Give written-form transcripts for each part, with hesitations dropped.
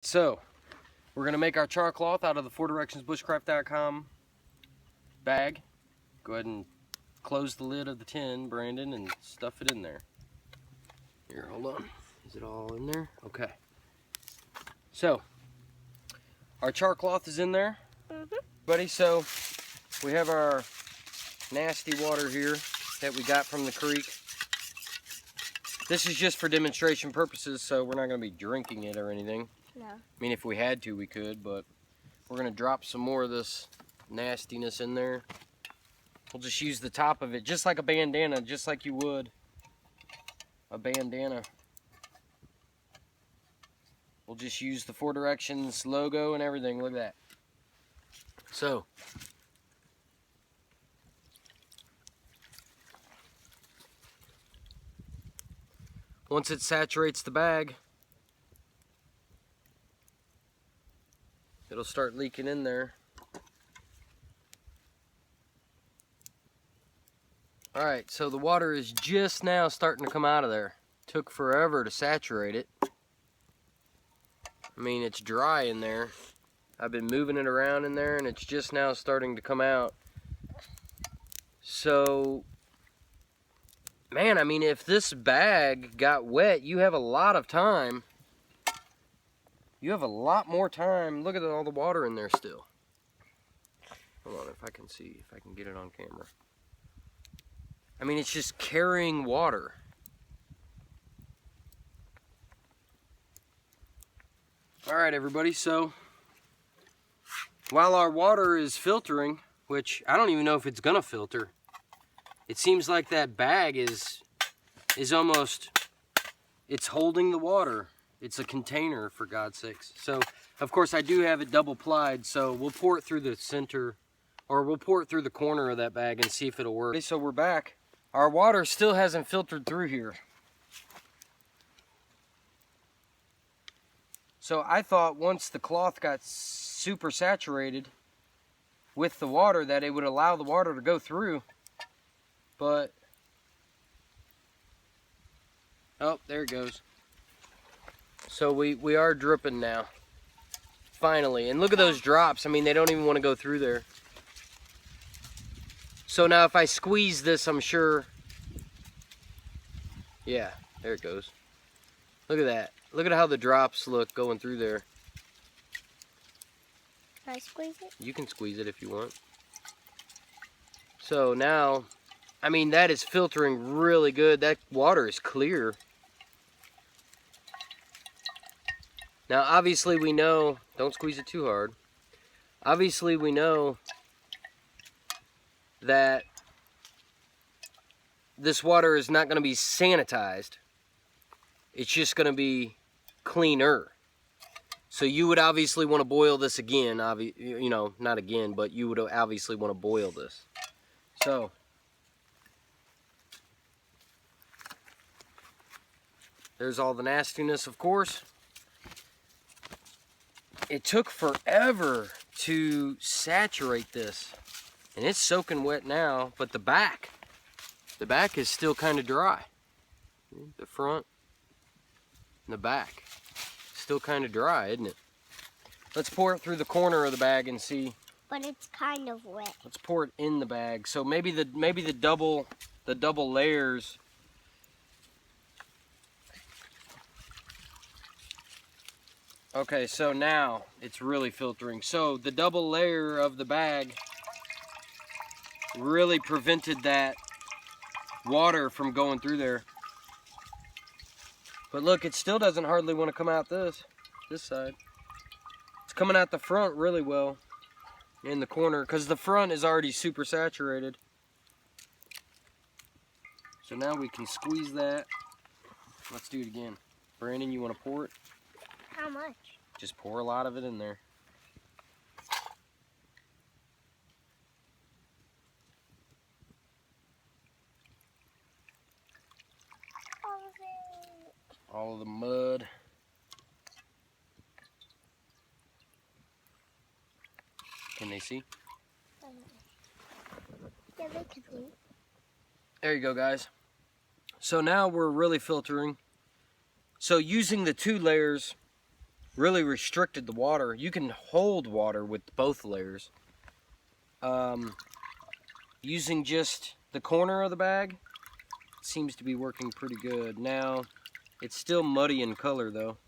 So, we're going to make our char cloth out of the 4directionsbushcraft.com bag. Go ahead and close the lid of the tin, Brandon, and stuff it in there. Here, hold on. Is it all in there? Okay. So, our char cloth is in there, buddy. So, we have our nasty water here that we got from the creek. This is just for demonstration purposes, so we're not going to be drinking it or anything. No. I mean, if we had to, we could, but we're going to drop some more of this nastiness in there. We'll just use the top of it, just like a bandana, just like you would a bandana. We'll just use the 4 Directions logo and everything. Look at that. So, once it saturates the bag, it'll start leaking in there. Alright, so the water is just now starting to come out of there. Took forever to saturate it. I mean, it's dry in there. I've been moving it around in there and it's just now starting to come out. So, man, I mean, if this bag got wet, you have a lot of time. You have a lot more time. Look at all the water in there still. Hold on, if I can see, if I can get it on camera. I mean, it's just carrying water. All right, everybody, so while our water is filtering, which I don't even know if it's gonna filter, it seems like that bag is almost, it's holding the water. It's a container, for God's sakes. So, of course, I do have it double plied, so we'll pour it through the center, or we'll pour it through the corner of that bag and see if it'll work. Okay, so we're back. Our water still hasn't filtered through here. So I thought once the cloth got super saturated with the water that it would allow the water to go through, but, oh, there it goes. So we are dripping now, finally. And look at those drops. I mean, they don't even want to go through there. So now if I squeeze this, I'm sure, yeah, there it goes. Look at that. Look at how the drops look going through there. Can I squeeze it? You can squeeze it if you want. So now, I mean, that is filtering really good. That water is clear. Now, obviously we know, don't squeeze it too hard. Obviously we know that this water is not going to be sanitized. It's just going to be cleaner. So you would obviously want to boil this again. You know, not again, but you would obviously want to boil this. So, there's all the nastiness, of course. It took forever to saturate this. And it's soaking wet now, but the back is still kind of dry. The front and the back, still kind of dry, isn't it? Let's pour it through the corner of the bag and see. But it's kind of wet. Let's pour it in the bag. So maybe the double layers. Okay, so now it's really filtering. So the double layer of the bag really prevented that water from going through there. But look, it still doesn't hardly want to come out this side. It's coming out the front really well in the corner because the front is already super saturated. So now we can squeeze that. Let's do it again. Brandon, you want to pour it? How much? Just pour a lot of it in there. All of the mud. Can they see? Yeah, they can see. There you go, guys. So now we're really filtering. So using the 2 layers really restricted the water. You can hold water with both layers. Using just the corner of the bag, it seems to be working pretty good. Now, it's still muddy in color though.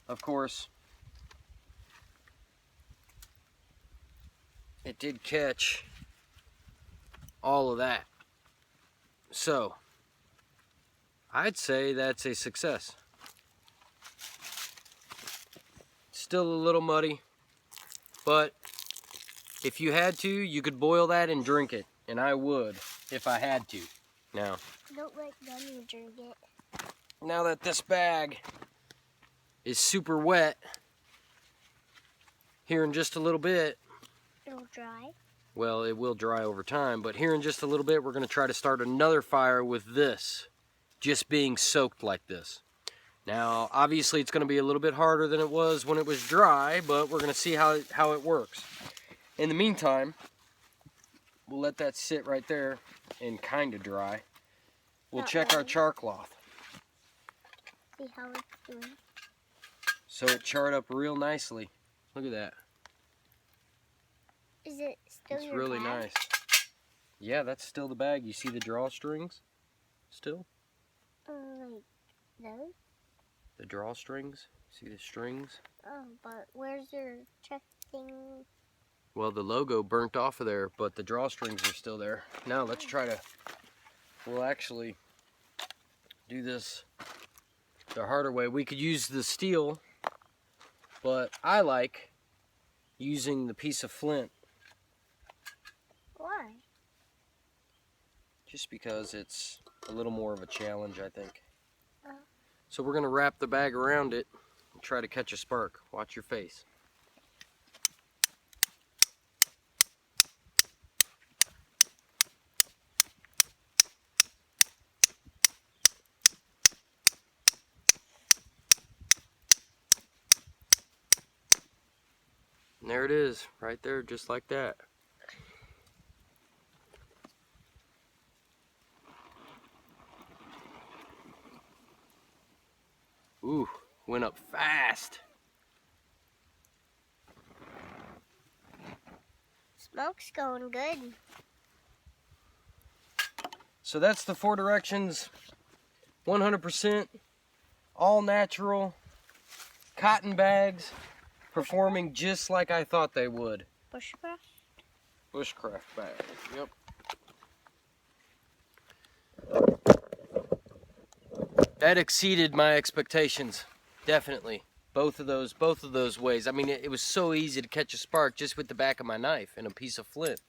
Of course, it did catch all of that. So, I'd say that's a success. Still a little muddy, but if you had to, you could boil that and drink it, and I would if I had to. Now, Don't let Gunny drink it. now that this bag is super wet, here in just a little bit, It'll dry. well, it will dry over time, but here in just a little bit, we're going to try to start another fire with this, just being soaked like this. Now, obviously, it's going to be a little bit harder than it was when it was dry, but we're going to see how it works. In the meantime, we'll let that sit right there and kind of dry. We'll check our char cloth. See how it's doing. So it charred up real nicely. Look at that. Is it still It's your really bag? nice. Yeah, that's still the bag. You see the drawstrings still? Like those? The drawstrings? See the strings? Oh, but where's your check thing? Well, the logo burnt off of there, but the drawstrings are still there. Now let's try to, we'll actually do this the harder way. We could use the steel, but I like using the piece of flint Why? just because it's a little more of a challenge, I think. Oh. So we're going to wrap the bag around it and try to catch a spark. Watch your face. And there it is, right there, just like that. Ooh, went up fast. Smoke's going good. So that's the 4 Directions 100% all natural cotton bags performing just like I thought they would. Bushcraft? Bushcraft bag, yep. That exceeded my expectations, definitely. Both of those ways. I mean, it was so easy to catch a spark just with the back of my knife and a piece of flint.